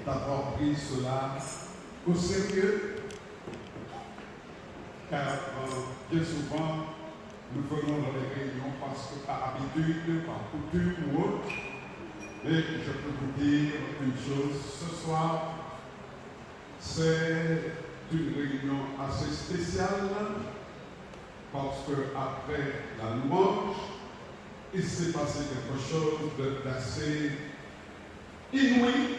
d'avoir pris cela au sérieux, car bien souvent, nous venons dans les réunions parce que par habitude, par coutume ou autre, mais je peux vous dire une chose, ce soir, c'est une réunion assez spéciale, parce qu'après la louange, il s'est passé quelque chose d'assez inouï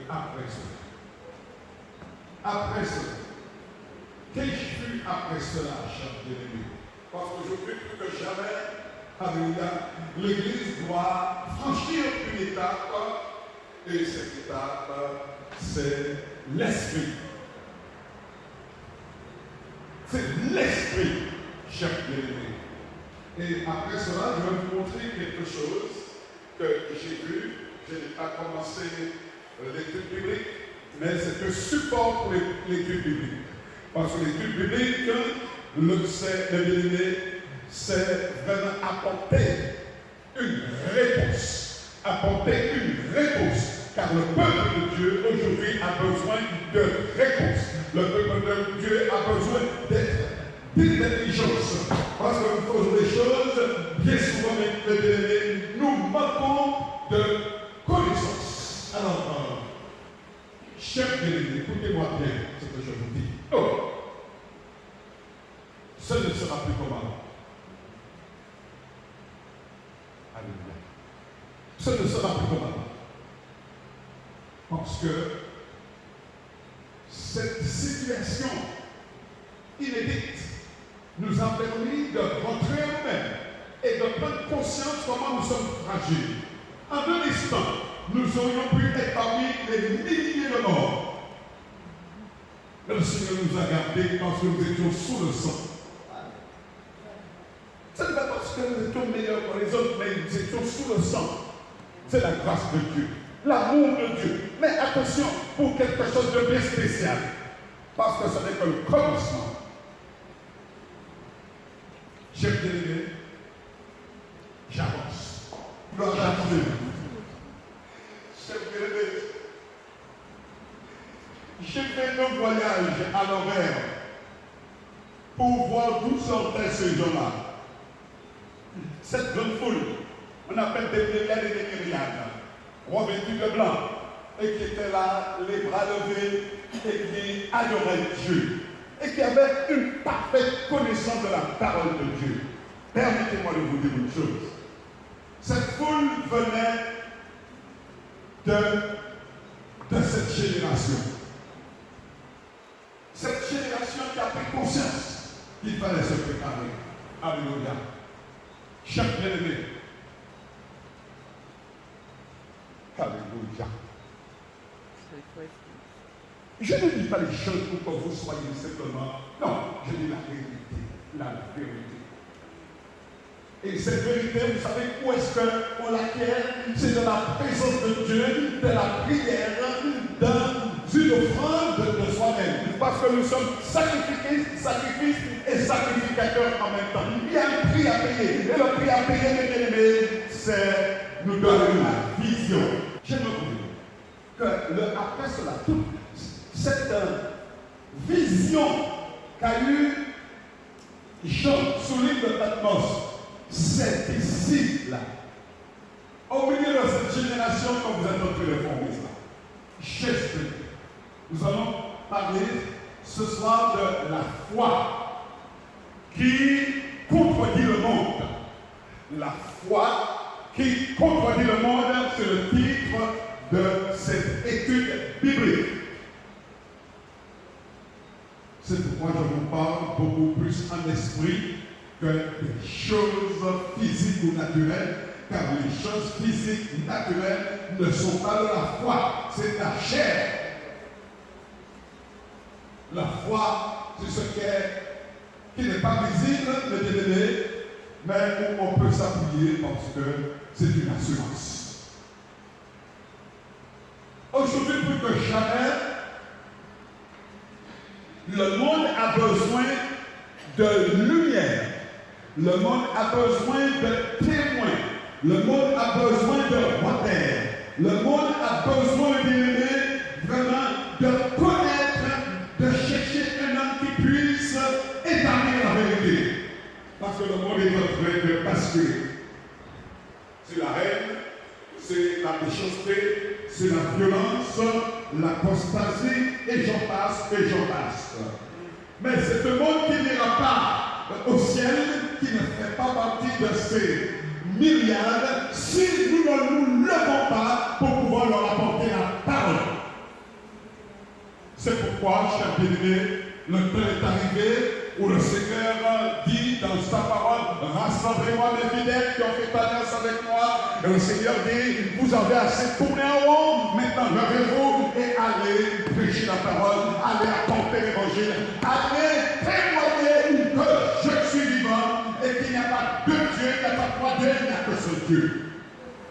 après cela. Après cela. Qu'ai-je vu après cela, chers bien-aimés? Parce qu'aujourd'hui, plus que jamais, alléluia, l'Église doit franchir une étape, et cette étape, c'est l'esprit. C'est l'esprit, chers bien-aimés. Et après cela, je vais vous montrer quelque chose que j'ai vu. Je n'ai pas commencé l'étude biblique, mais c'est un support pour l'étude biblique. Parce que l'étude biblique, c'est vraiment apporter une réponse. Apporter une réponse. Car le peuple de Dieu aujourd'hui a besoin de réponse. Le peuple de Dieu a besoin d'intelligence. Parce que nous faisons des choses, bien souvent, nous manquons de connaissance. Alors, chers bien-aimés, écoutez-moi bien ce que je vous dis. Oh, ce ne sera plus comme avant. Alléluia. Ce ne sera plus comme avant. Parce que cette situation inédite nous a permis de rentrer en nous-mêmes et de prendre conscience comment nous sommes fragiles. En un instant, nous aurions pu être parmi les milliers de morts. Mais le Seigneur nous a gardés parce que nous étions sous le sang. Ce n'est pas parce que nous étions meilleurs que les autres, mais nous étions sous le sang. C'est la grâce de Dieu, l'amour de Dieu. Mais attention, pour quelque chose de bien spécial. Parce que ce n'est que le commencement. Chers bien-aimés, j'avance. Gloire à Dieu. Chers bien-aimés, j'ai fait un voyage à l'envers pour voir d'où sortaient ces gens-là. Cette grande foule, on appelle des myriades et des myriades, revêtus de blanc, et qui étaient là, les bras levés, et qui adoraient Dieu, et qui avaient une parfaite connaissance de la parole de Dieu. Permettez-moi de vous dire une chose. Cette foule venait de cette génération. Cette génération qui a pris conscience qu'il fallait se préparer. Alléluia. Chaque bien-aimé. Alléluia. Je ne dis pas les choses pour que vous soyez simplement. Non, je dis la vérité. La vérité. Et cette vérité, vous savez où est-ce qu'on l'acquiert? C'est de la présence de Dieu, de la prière, d'une offrande de soi-même. Parce que nous sommes sacrifices et sacrificateurs en même temps. Il y a un prix à payer. Et le prix à payer, mes bien-aimés, c'est nous donner la vision. J'aimerais vous dire que après cela, toute cette vision qu'a eu Jean sous l'île de Patmos, c'est ici, là, au milieu de cette génération, quand vous êtes entrés les fonds, j'espère. Nous allons parler ce soir de la foi qui contredit le monde. La foi qui contredit le monde, c'est le titre de cette étude biblique. C'est pourquoi je vous parle beaucoup plus en esprit que des choses physiques ou naturelles, car les choses physiques naturelles ne sont pas de la foi, c'est de la chair. La foi, c'est ce qui n'est pas visible, mais où on peut s'appuyer parce que c'est une assurance. Aujourd'hui, plus que jamais, le monde a besoin de lumière. Le monde a besoin de témoins. Le monde a besoin de repères. Le monde a besoin d'aimer, vraiment, de connaître, de chercher un homme qui puisse établir la vérité. Parce que le monde est en train de basculer. C'est la haine, c'est la méchanceté, c'est la violence, l'apostasie, et j'en passe, et j'en passe. Mais c'est un monde qui n'ira pas au ciel, qui ne fait pas partie de ces myriades, si nous ne nous levons pas pour pouvoir leur apporter la parole. C'est pourquoi, chers bien-aimés, le temps est arrivé où le Seigneur dit dans sa parole, rassemblez-moi les fidèles qui ont fait alliance avec moi. Et le Seigneur dit, vous avez assez tourné en haut, maintenant levez-vous et allez prêcher la parole, allez apporter l'évangile, allez témoigner que je suis vivant et qu'il n'y a pas deux dieux, il n'y a pas trois dieux, il n'y a que ce Dieu.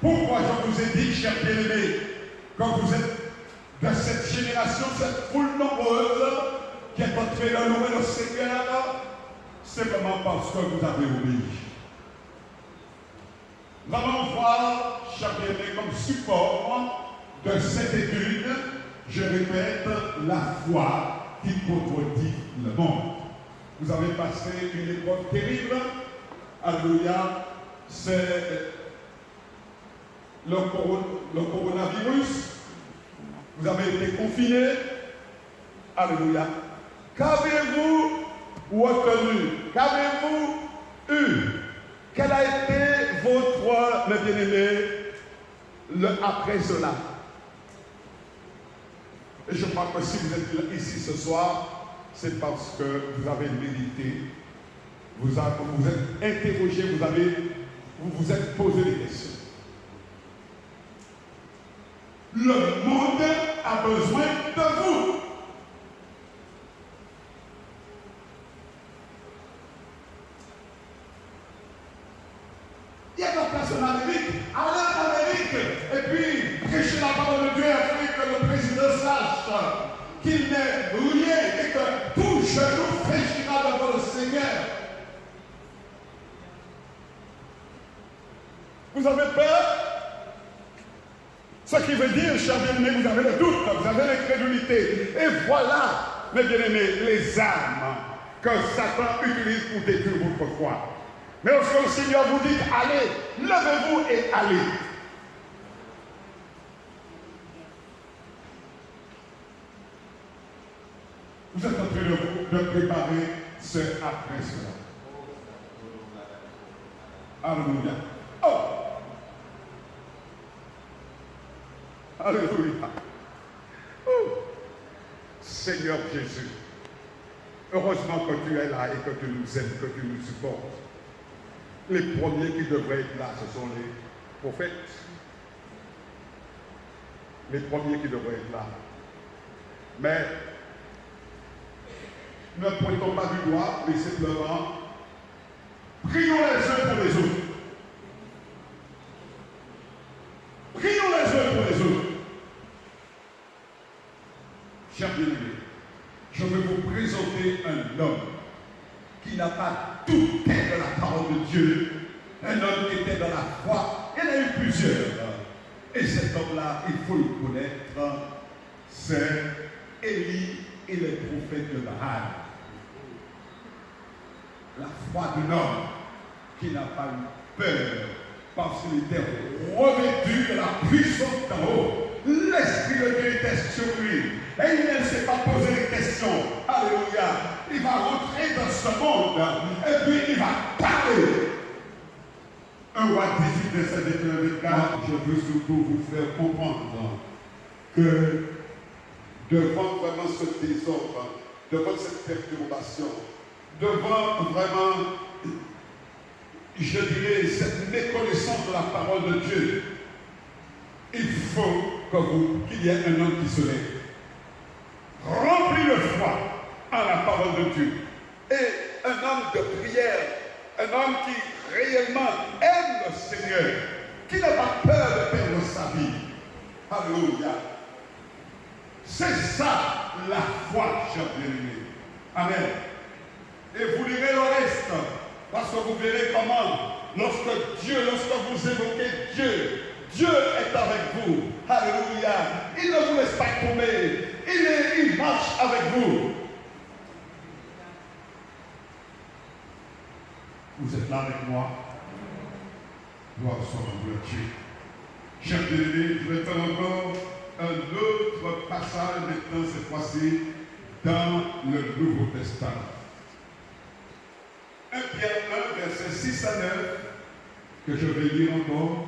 Pourquoi je vous ai dit, chers bien-aimés, quand vous êtes de cette génération, cette foule nombreuse, qui est entrée dans louer le Seigneur, simplement parce que vous avez obéi. Nous allons voir, chers bien-aimés, comme support de cette étude, je répète, la foi qui contredit le monde. Vous avez passé une épreuve terrible. Alléluia. C'est le coronavirus. Vous avez été confinés. Alléluia. Qu'avez-vous retenu? Qu'avez-vous eu? Quel a été votre, mes bien-aimés, après cela? Et je crois que si vous êtes ici ce soir, c'est parce que vous avez médité, vous êtes interrogé, vous vous êtes posé des questions. Le monde a besoin de vous. Il y a de la place en Amérique. Allez en Amérique et puis prêchez la parole de Dieu afin que le président sache qu'il n'est rien et que tout genou fléchira devant le Seigneur. Vous avez peur? Ce qui veut dire, chers bien-aimés, vous avez le doute, vous avez l'incrédulité. Et voilà, mes bien-aimés, les armes que Satan utilise pour détruire votre foi. Mais lorsque le Seigneur vous dit, allez, levez-vous et allez. Vous êtes en train de préparer ce après cela. Alléluia. Oh! Alléluia. Oh! Seigneur Jésus, heureusement que tu es là et que tu nous aimes, que tu nous supportes. Les premiers qui devraient être là, ce sont les prophètes. Les premiers qui devraient être là. Mais ne pointons pas du doigt, mais simplement prions les uns pour les autres. Prions les uns pour les autres. Chers bien-aimés, je vais vous présenter un homme qui n'a pas tout fait de la parole de Dieu, un homme qui était dans la foi. Il y en a eu plusieurs. Et cet homme-là, il faut le connaître, c'est Élie et les prophètes de Baal. La foi d'un homme qui n'a pas eu peur parce qu'il était revêtu de la puissance d'en haut. L'Esprit de Dieu était sur lui. Et il ne s'est pas posé de questions. Alléluia. Il va rentrer dans ce monde. Et puis il va parler. 1 roi 18, verset 24. Je veux surtout vous faire comprendre que devant vraiment ce désordre, devant cette perturbation, devant vraiment, je dirais, cette méconnaissance de la parole de Dieu, il faut qu'il y ait un homme qui se lève, rempli de foi en la parole de Dieu, et un homme de prière, un homme qui réellement aime le Seigneur, qui n'a pas peur de perdre sa vie. Alléluia. C'est ça la foi, chers bien-aimés. Amen. Et vous lirez le reste, parce que vous verrez comment, lorsque vous évoquez Dieu, Dieu est avec vous. Alléluia. Il ne vous laisse pas tomber. Il marche avec vous. Vous êtes là avec moi? Gloire soit à Dieu. Chers bien-aimés, je vais faire encore un autre passage maintenant, cette fois-ci, dans le Nouveau Testament. 1 Pierre 1, versets 6 à 9, que je vais lire encore.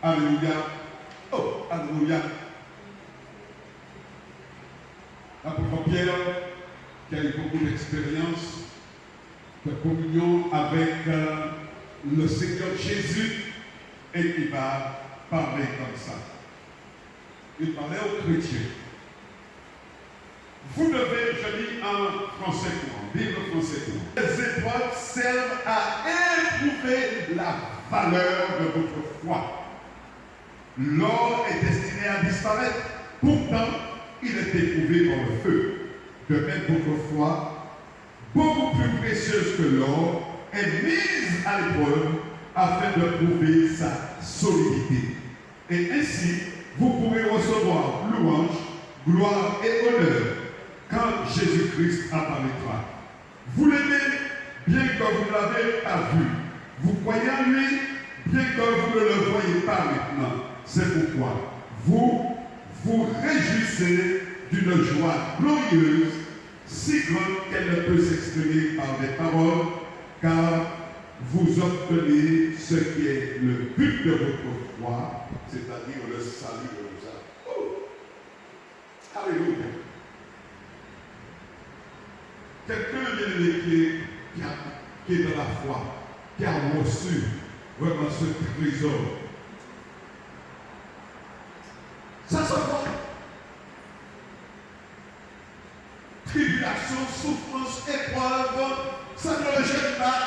Alléluia. Oh, alléluia. L'apôtre Pierre, qui a eu beaucoup d'expérience, de communion avec le Seigneur Jésus, et qui va parler comme ça. Il parlait aux chrétiens. Vous devez, je lis en français courant, Bible français courant. Les épreuves servent à éprouver la valeur de votre foi. L'or est destiné à disparaître, pourtant il est éprouvé par le feu. De même, votre foi, beaucoup plus précieuse que l'or, est mise à l'épreuve afin de prouver sa solidité. Et ainsi, vous pourrez recevoir louange, gloire et honneur quand Jésus-Christ apparaîtra. Vous l'aimez, bien que vous ne l'avez pas vu. Vous croyez en lui, bien que vous ne le voyez pas maintenant. C'est pourquoi vous vous réjouissez d'une joie glorieuse, si grande qu'elle ne peut s'exprimer par des paroles, car vous obtenez ce qui est le but de votre foi, c'est-à-dire le salut de vos âmes. Oh! Alléluia! Quelqu'un qui est dans la foi, qui a reçu vraiment ce trésor. Ça se voit. Tribulation, souffrance, épreuve, ça ne le gêne pas.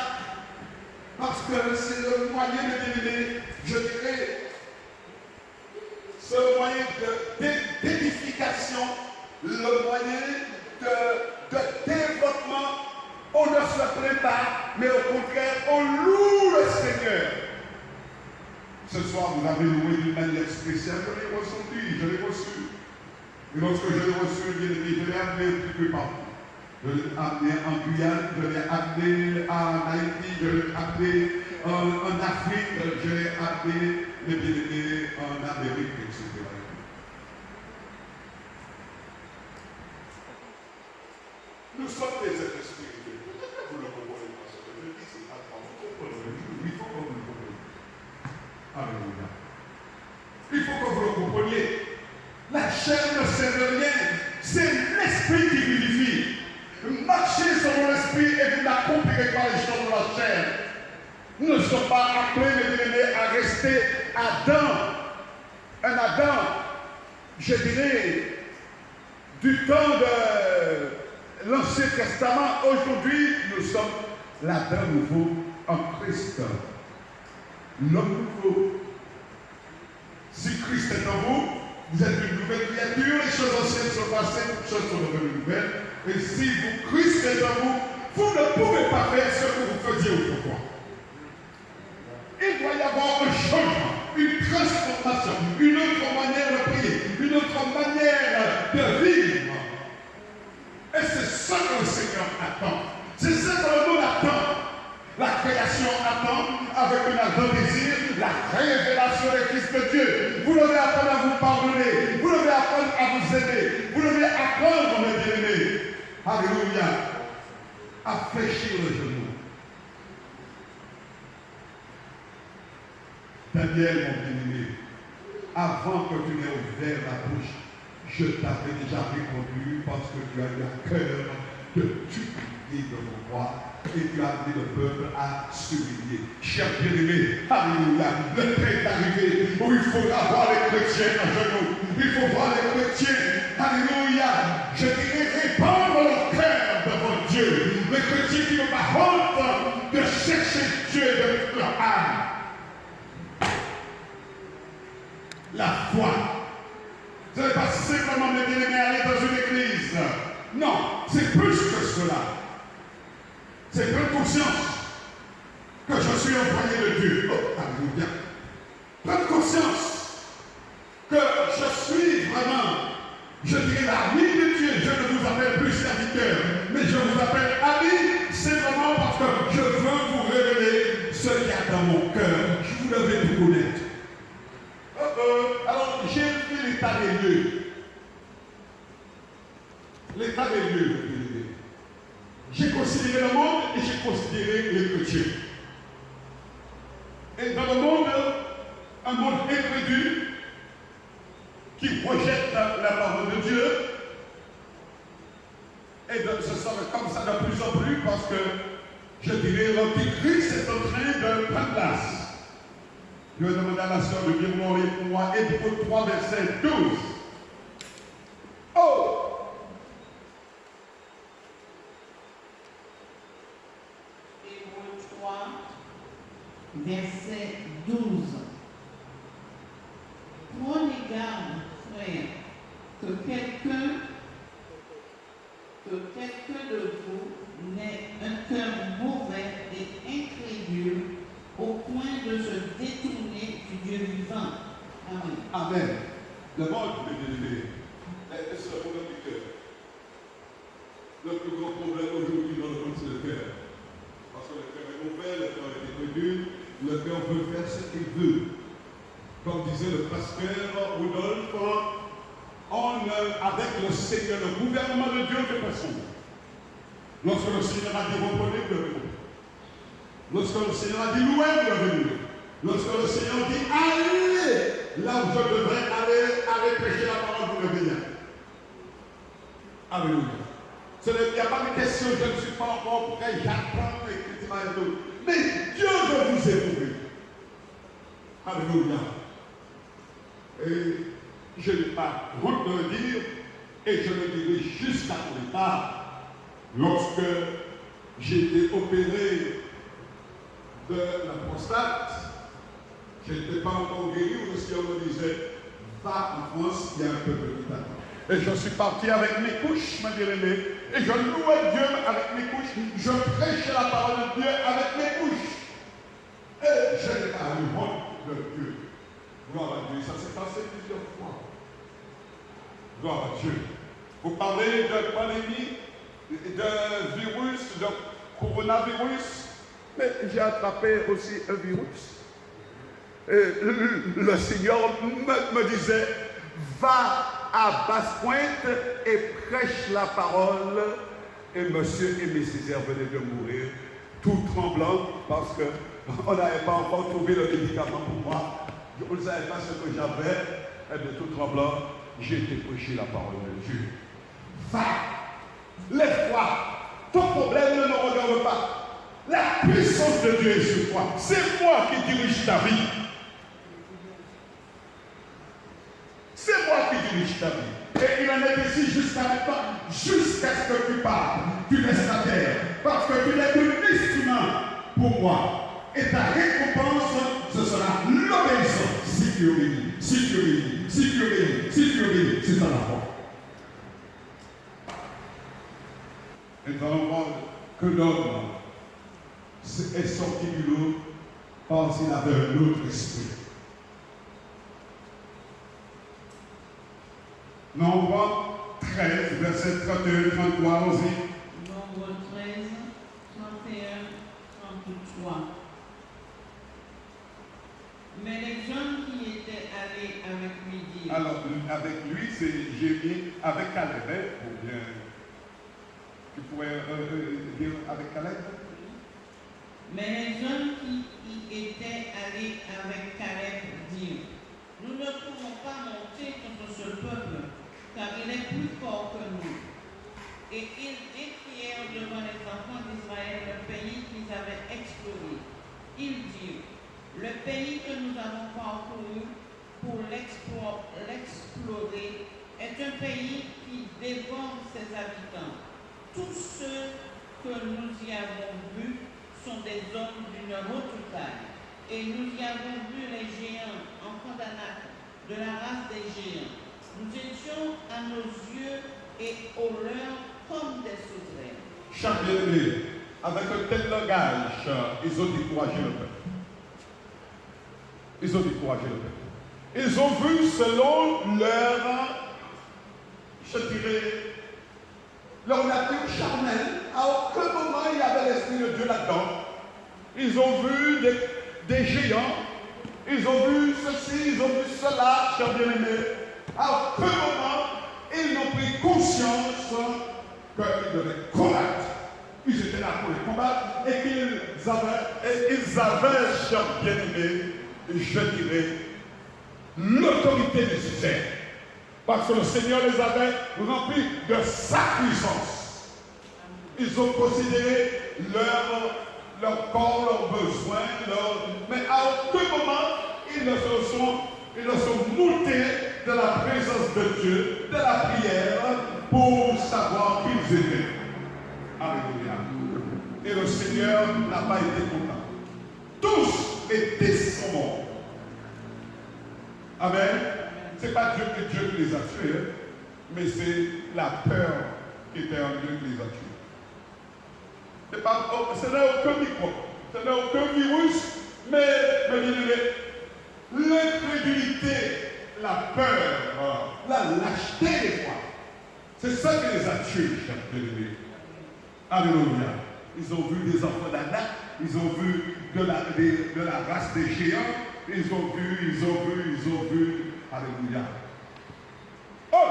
Parce que c'est le moyen de développer, je dirais, ce moyen d'édification, le moyen de développement. On ne se plaint pas, mais au contraire, on loue le Seigneur. Ce soir, vous avez loué d'une manière spéciale, je l'ai ressenti, je l'ai reçu. Et lorsque je l'ai reçu, je l'ai amené un petit peu partout. Je l'ai amené en Guyane, je l'ai amené en Haïti, je l'ai amené en Afrique, je l'ai amené les bien-aimés en Amérique, etc. Nous sommes des êtres spirituels. Peut-être que vous ne le comprenez pas ce que je dis, c'est pas grave. Vous comprenez, il faut que vous le compreniez. Alléluia. Il faut que vous le compreniez. La chair ne sert de rien. C'est l'esprit qui vivifie. Marchez selon l'esprit et vous n'accomplirez pas les choses de la chair. Nous ne sommes pas appelés, mes bien-aimés, à rester Adam. Un Adam, je dirais, du temps de l'Ancien Testament. Aujourd'hui, nous sommes l'Adam nouveau en Christ. L'homme nouveau. Si Christ est en vous, vous êtes une nouvelle créature, les choses anciennes sont passées, toutes choses sont devenues nouvelles. Et si Christ est en vous, vous ne pouvez pas faire ce que vous faisiez autrefois. Il doit y avoir un changement, une transformation, une autre manière de prier, une autre manière de vivre. Et c'est ça que le Seigneur attend. C'est ça que le monde attend. La création attend avec un ardent désir la révélation des Fils de Dieu. Vous devez apprendre à vous pardonner. Vous devez apprendre à vous aimer. Vous devez apprendre, mes bien-aimés. Alléluia. À fléchir le genou. Daniel, mon bien-aimé, avant que tu n'aies ouvert la bouche, je t'avais déjà répondu parce que tu as eu à cœur de supplier de mon roi. Et tu as amené le peuple à s'humilier. Cher bien-aimé, alléluia, le temps est arrivé où il faudra voir les chrétiens à genoux. Il faut voir les chrétiens, alléluia, je dirais répandre leur cœur devant Dieu. Les chrétiens qui n'ont pas honte de chercher Dieu de toute leur âme. La foi. Ce n'est pas simplement, mes bien-aimés, aller dans une église. Non, c'est plus que cela. C'est prendre conscience que je suis envoyé de Dieu. Oh, alléluia. Prendre conscience considéré le monde et j'ai considéré les chrétiens. Et dans le monde, un monde incrédule qui rejette la parole de Dieu. Et ce sera comme ça de plus en plus parce que, je dirais, l'antichrist est en train de prendre place. Je vais demander à la sœur de bien mourir pour moi. Hébreux 3, verset 12. Oh! Hébreux 3, verset 12. Prenez garde, frère, que quelqu'un de vous n'ait un cœur mauvais et incrédule au point de se détourner du Dieu vivant. Amen. Amen. Le monde, c'est le problème du cœur. Le plus grand problème aujourd'hui dans le monde, c'est le cœur. Parce que le cœur est mauvais, le cœur est incrédule, le cœur veut faire ce qu'il veut. Comme disait le pasteur Rudolph, avec le Seigneur, le gouvernement de Dieu fait personne. Lorsque le Seigneur a dit reprenez, vous devez. Lorsque le Seigneur a dit louez, vous devez louer. Lorsque le Seigneur dit allez, là où je devrais aller prêcher la parole, vous devez y aller. Alléluia. Il n'y a pas de question, je ne suis pas encore pour que j'apprends et tout. Mais Dieu veut vous éprouver. Alléluia. Et je n'ai pas honte de le dire, et je le dirai jusqu'à mon départ. Lorsque j'ai été opéré de la prostate, je n'étais pas encore guéri, où le Seigneur me disait, va en France, il y a un peu de temps. Et je suis parti avec mes couches, ma bien-aimée, et je louais Dieu avec mes couches, je prêchais la parole de Dieu avec mes couches. Et je n'ai pas eu honte de Dieu. Gloire à Dieu, ça s'est passé plusieurs fois. Gloire à Dieu. Vous parlez de pandémie, de virus, de coronavirus, mais j'ai attrapé aussi un virus. Et le Seigneur me disait, va à Basse-Pointe et prêche la parole. Et monsieur et mes Césaires venaient de mourir, tout tremblant, parce qu'on n'avait pas encore trouvé le médicament pour moi. Je ne savais pas ce que j'avais, et de tout tremblant, j'ai été prêcher la parole de Dieu. Va, lève-toi, ton problème ne me regarde pas. La puissance de Dieu est sur toi. C'est moi qui dirige ta vie. C'est moi qui dirige ta vie. Et il en est ici jusqu'à maintenant, jusqu'à ce que tu parles. Tu laisses la terre. Parce que tu n'es qu'un instrument pour moi. Et ta récompense, ce sera l'obéissance. Si tu obéis, si tu obéis, si tu obéis, si tu obéis, c'est ça la foi. Et nous allons voir que l'homme est sorti du lot parce qu'il avait un autre esprit. Nombre 13, verset 31, 33, allons-y. Nombre 13, 31, 33. Mais les hommes qui étaient allés avec lui dirent. Alors, avec lui, j'ai mis avec Caleb, ou bien. Tu pourrais dire avec Caleb? Mais les hommes qui y étaient allés avec Caleb dirent, nous ne pouvons pas monter contre ce peuple, car il est plus fort que nous. Et ils décrièrent devant les enfants d'Israël le pays qu'ils avaient exploré. Ils dirent, le pays que nous avons parcouru pour l'explorer est un pays qui dévore ses habitants. Tous ceux que nous y avons vus sont des hommes d'une haute taille. Et nous y avons vu les géants, enfants d'Anak, de la race des géants. Nous étions à nos yeux et aux leurs comme des sauterelles. Chaque bien-aimé, avec un tel langage, ils ont découragé le peuple. Ils ont découragé le peuple. Ils ont vu selon leur, je dirais, leur nature charnelle. À aucun moment il y avait l'Esprit de Dieu là-dedans. Ils ont vu des géants. Ils ont vu ceci, ils ont vu cela, chers bien-aimés. À aucun moment, ils n'ont pris conscience qu'ils devaient combattre ils étaient là pour le combat et qu'ils avaient, chers bien-aimés, je dirais, l'autorité nécessaire. Parce que le Seigneur les avait remplis de sa puissance. Ils ont considéré leur corps, leurs besoins, mais à aucun moment, ils ne sont montés de la présence de Dieu, de la prière, pour savoir qui ils étaient. Alléluia. Et le Seigneur n'a pas été content. Tous étaient sont morts. Amen. Ce n'est pas Dieu qui les a tués, mais c'est la peur qui était en Dieu qui les a tués. Ce n'est aucun microbe, ce n'est aucun virus, mais l'incrédulité, la peur, la lâcheté des fois. C'est ça qui les a tués, chers bien-aimés. Alléluia. Ils ont vu des enfants d'Anak, ils ont vu de la race des géants, ils ont vu. Alléluia. Oh!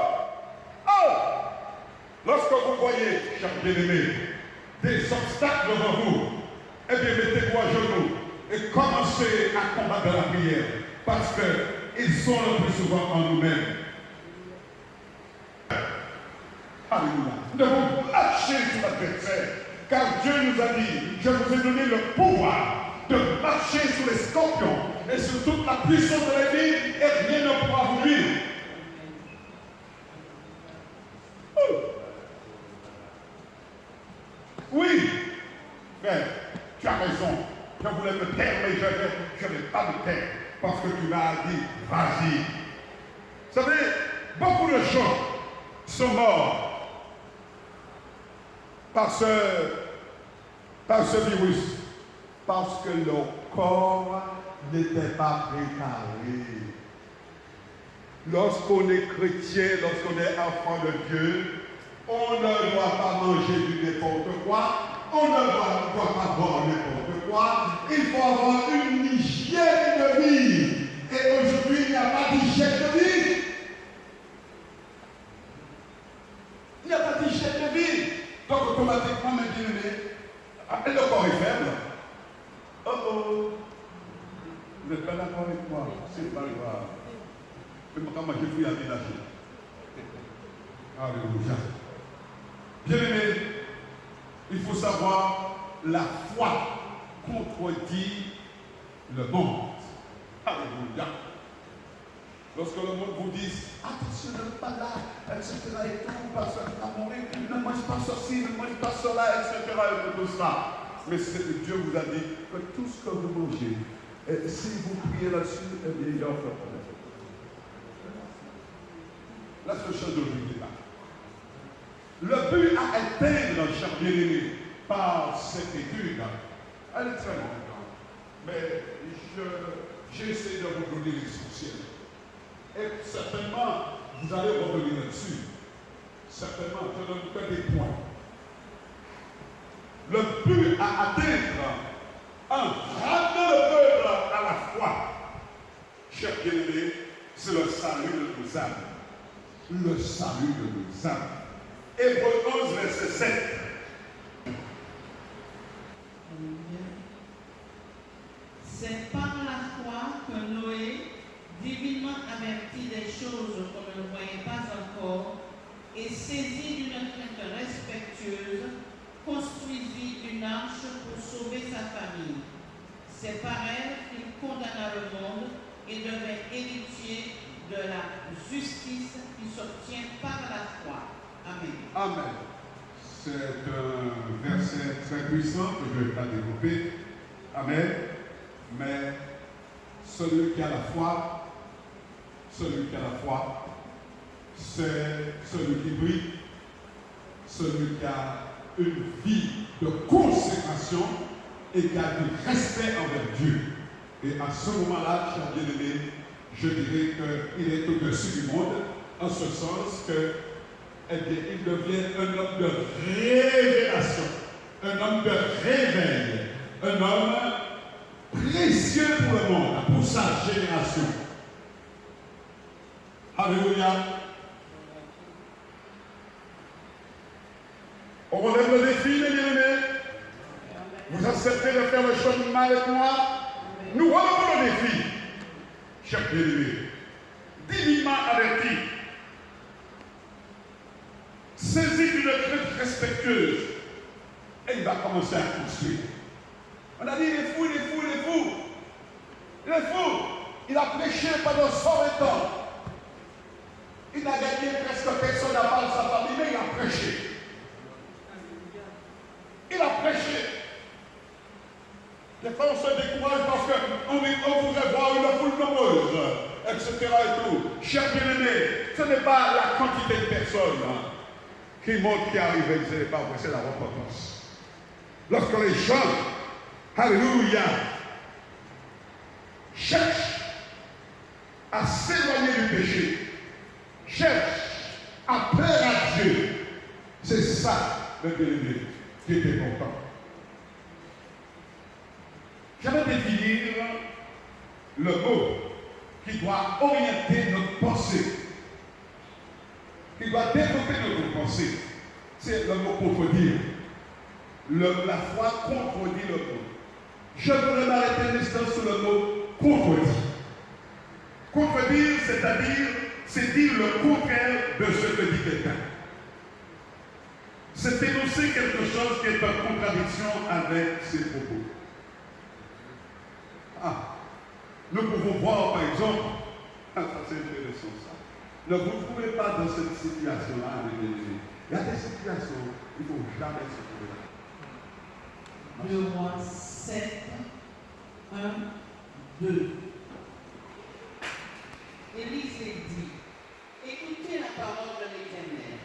Lorsque vous voyez, chers bien-aimés, des obstacles devant vous, eh bien mettez-vous à genoux et commencez à combattre la prière, parce qu'ils sont le plus souvent en nous-mêmes. Alléluia. Nous devons lâcher sur l'adversaire, car Dieu nous a dit, je vous ai donné le pouvoir de marcher sur les scorpions et sur toute la puissance de la vie, et rien ne pourra vous nuire. Oui, frère, tu as raison. Je voulais me taire, mais je ne vais pas me taire, parce que tu m'as dit, vas-y. Vous savez, beaucoup de gens sont morts par ce virus, parce que leur corps n'était pas préparé. Lorsqu'on est chrétien, lorsqu'on est enfant de Dieu, on ne doit pas manger du n'importe quoi, on ne doit pas boire n'importe quoi, il faut avoir une hygiène de vie. Et aujourd'hui, il n'y a pas d'hygiène de vie. Il n'y a pas d'hygiène de vie. Donc automatiquement, mes bien-aimés, le corps est faible. Oh, vous n'êtes pas d'accord avec moi, c'est pas grave. Mais quand moi je suis aménagé. Alléluia. Bien-aimés, il faut savoir, la foi contredit le monde. Alléluia. Lorsque le monde vous dit, attention, ne va pas là, etc. et tout, parce que ne mange pas ceci, ne mange pas cela, etc. et tout ça. Mais Dieu vous a dit que tout ce que vous mangez, si vous priez là-dessus, eh bien, il y a aucun problème. La seule chose de vous dire là. Le but à atteindre, cher bien-aimé, par cette étude, elle est très longue. Mais j'essaie de vous donner l'essentiel. Et certainement, vous allez revenir là-dessus. Certainement, je ne donne que des points. Le but à atteindre, ramener le peuple à la foi, cher bien-aimé, c'est le salut de nos âmes. Le salut de nos âmes. Hébreux 11, verset 7. C'est par la foi que Noé, divinement averti des choses qu'on ne voyait pas encore, et saisi d'une crainte respectueuse, construisit une arche pour sauver sa famille. C'est par elle qu'il condamna le monde et devint héritier de la justice qui s'obtient par la foi. Amen. Amen. C'est un verset très puissant que je ne vais pas développer. Amen. Mais celui qui a la foi, c'est celui qui brille, celui qui a une vie de consécration et qui a du respect envers Dieu. Et à ce moment-là, cher bien-aimé, je dirais qu'il est au-dessus du monde, en ce sens que, eh bien, il devient un homme de révélation, un homme de réveil, un homme précieux pour le monde, pour sa génération. Alléluia. On relève le défi, les bien-aimés. acceptez de faire le chemin avec moi? Nous relevons le défi. Chers bien-aimés, divinement averti, saisi d'une crainte respectueuse, et il va commencer à construire. On a dit, il est fou, il est fou, il est fou. Il est fou. Il a prêché pendant 120 ans. Il n'a gagné presque personne à part sa famille, mais il a prêché. Il a prêché. Des fois, on se décourage parce qu'on voudrait voir une foule nombreuse, etc. et tout. Chers bien-aimés, ce n'est pas la quantité de personnes qui montent, qui arrivent, ce n'est pas vrai, c'est la repentance. Lorsque les gens, alléluia, cherchent à s'éloigner du péché, cherchent à plaire à Dieu, c'est ça le bien-aimé qui est important. J'aimerais définir le mot qui doit orienter notre pensée, qui doit développer notre pensée. C'est le mot contredire. La foi contredit le mot. Je voudrais m'arrêter un instant sur le mot contredire. Contredire, c'est dire le contraire de ce que dit quelqu'un. C'est dénoncer quelque chose qui est en contradiction avec ses propos. Nous pouvons voir par exemple, ça c'est intéressant ça. Ne vous trouvez pas dans cette situation-là, il y a des situations, il ne faut jamais se trouver là. 2 Rois 7, 1, 2. Élisée dit, écoutez la parole de l'Éternel.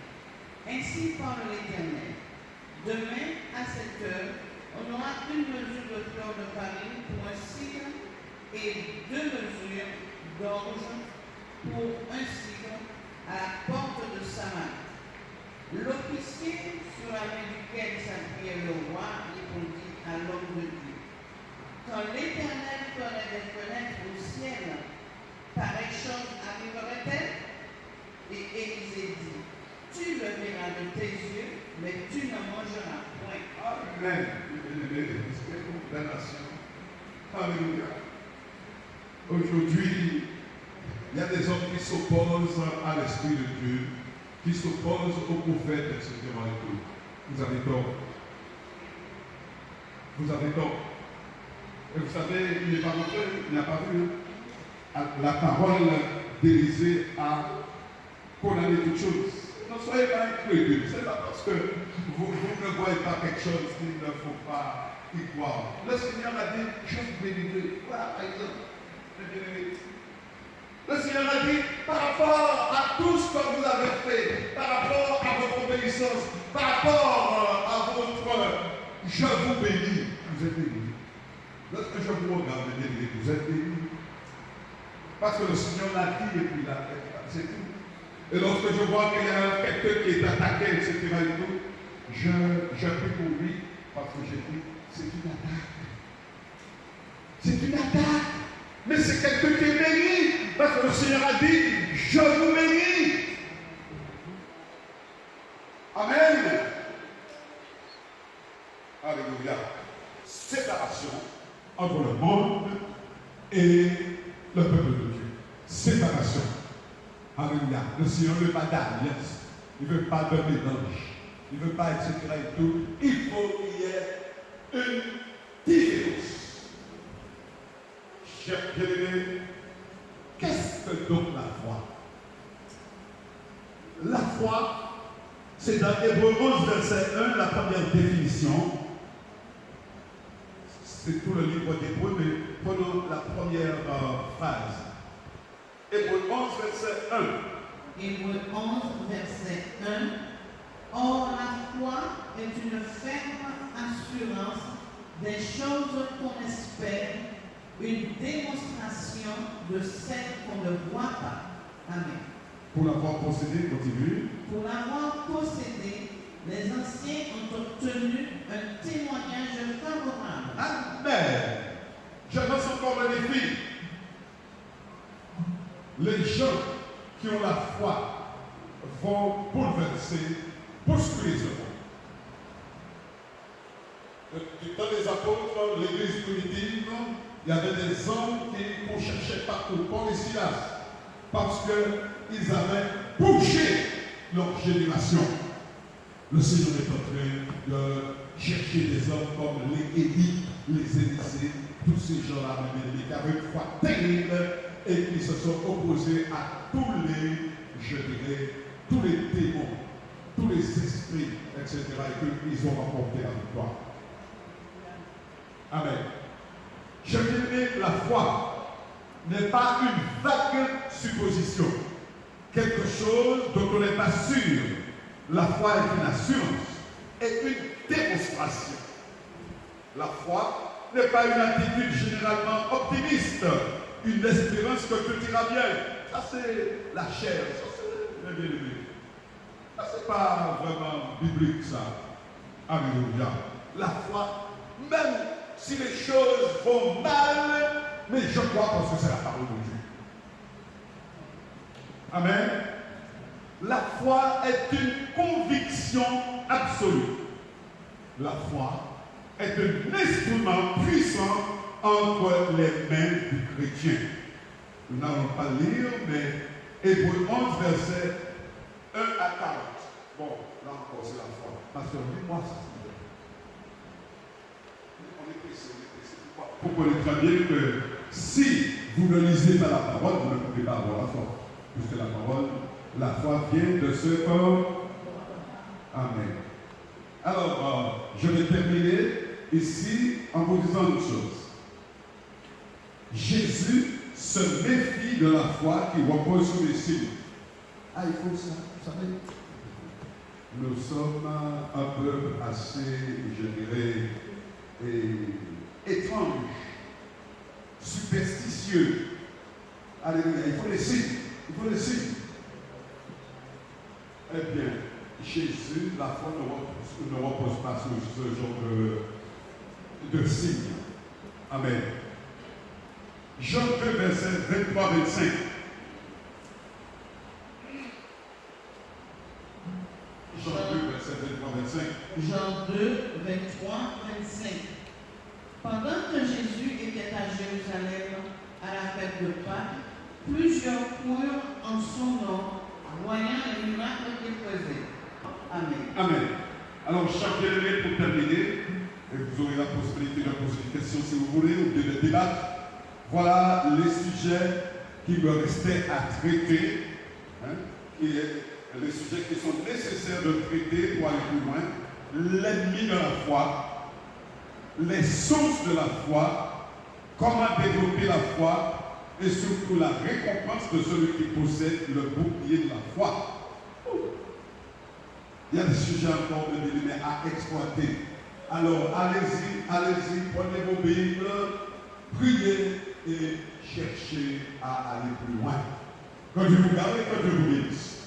Ainsi parle l'Éternel. Demain, à cette heure, on aura une mesure de fleur de farine pour un cidre et 2 mesures d'orge pour un cidre à la porte de Samarie. L'officier sur la main duquel s'appuyait le roi répondit à l'homme de Dieu. Quand l'Éternel ferait des fenêtres au ciel, pareille chose arriverait-elle? Et Élisée dit, tu le verras de tes yeux, mais tu ne mangeras point. Amen. Quelle condamnation. Alléluia. Aujourd'hui, il y a des hommes qui s'opposent à l'Esprit de Dieu, qui s'opposent aux prophètes, etc. Vous avez tort. Vous avez tort. Et vous savez, il n'est pas rentré, il n'a pas vu. La parole d'Élisée a condamné toute chose. Ne soyez pas incrédules. Ce n'est pas parce que vous ne voyez pas quelque chose qu'il ne faut pas y croire. Le Seigneur a dit, je vous bénirai. Voilà, par exemple. Le Seigneur a dit, par rapport à tout ce que vous avez fait, par rapport à votre obéissance, par rapport à votre... Je vous bénis. Vous êtes bénis. Lorsque je vous regarde, vous êtes bénis. Parce que le Seigneur l'a dit et puis il l'a fait. C'est tout. Et lorsque je vois qu'il y a quelqu'un qui est attaqué, etc. et tout, je prie pour lui parce que j'ai dit, c'est une attaque. C'est une attaque. Mais c'est quelqu'un qui est béni. Parce que le Seigneur a dit, je vous bénis. Amen. Alléluia. Séparation entre le monde et le peuple de Dieu. Séparation. Alléluia. Le Seigneur ne veut pas d'alliance. Il ne veut pas de mélange. Il ne veut pas, etc. et tout. Il faut qu'il y ait une différence. Chers bien-aimés, qu'est-ce que donc la foi? La foi, c'est dans Hébreux 11, verset 1, la première définition. C'est tout le livre d'Hébreux, mais prenons la première phrase. Hébreux 11, verset 1. Hébreux 11, verset 1. Or, la foi est une ferme assurance des choses qu'on espère, une démonstration de celles qu'on ne voit pas. Amen. Pour l'avoir possédé, continue. Pour l'avoir possédé, les anciens ont obtenu un témoignage favorable. Amen. Je lance encore le défi. Les gens qui ont la foi vont bouleverser, bousculer ce monde. Dans les apôtres, l'église primitive, il y avait des hommes qu'on cherchait partout, Paul et Silas, parce qu'ils avaient bougé leur génération. Le Seigneur est en train de chercher des hommes comme les Élie, les Élysées, tous ces gens-là, qui avaient une foi terrible et qui se sont opposés à tous les, je dirais, tous les démons, tous les esprits, etc. et qu'ils ont remporté la victoire. Amen. Je dirais, la foi n'est pas une vague supposition, quelque chose dont on n'est pas sûr. La foi est une assurance et une démonstration. La foi n'est pas une attitude généralement optimiste, une espérance que tout ira bien. Ça c'est la chair, ça c'est le bien-aimé. Ça c'est pas vraiment biblique ça. Alléluia. La foi, même si les choses vont mal, mais je crois parce que c'est la parole de Dieu. Amen. La foi est une conviction absolue. La foi est un instrument puissant entre les mains du chrétien. Nous n'allons pas lire, mais Hébreux 11, verset 1 à 40. Bon, là encore, c'est la foi. Pasteur, dis-moi ça. On est pressé. Vous comprenez très bien que si vous ne lisez pas la parole, vous ne pouvez pas avoir la foi. Puisque la foi vient de ce corps. Amen. Alors, je vais terminer ici en vous disant une chose. Jésus se méfie de la foi qui repose sur les signes. Ah, il faut ça, vous savez. Nous sommes un peuple assez, je dirais, étrange, superstitieux. Alléluia, il faut les signes. Il faut les signes. Eh bien, Jésus, la foi ne repose pas sur ce genre de signes. Amen. Jean 2, verset 23-25. Jean 2, verset 23-25. Jean 2, 23-25. Pendant que Jésus était à Jérusalem à la fête de Pâques, plusieurs crurent en son nom, voyant les miracles qu'il faisait. Amen. Amen. Alors, chaque bien-aimé, pour terminer, et vous aurez la possibilité de poser des questions si vous voulez, ou de débattre. Voilà les sujets qui me restaient à traiter, les sujets qui sont nécessaires de traiter pour aller plus loin. L'ennemi de la foi, les sources de la foi, comment développer la foi, et surtout la récompense de celui qui possède le bouclier de la foi. Il y a des sujets encore de bien-aimés à exploiter. Alors allez-y, prenez vos Bibles, priez et cherchez à aller plus loin. Que Dieu vous garde et que Dieu vous bénisse.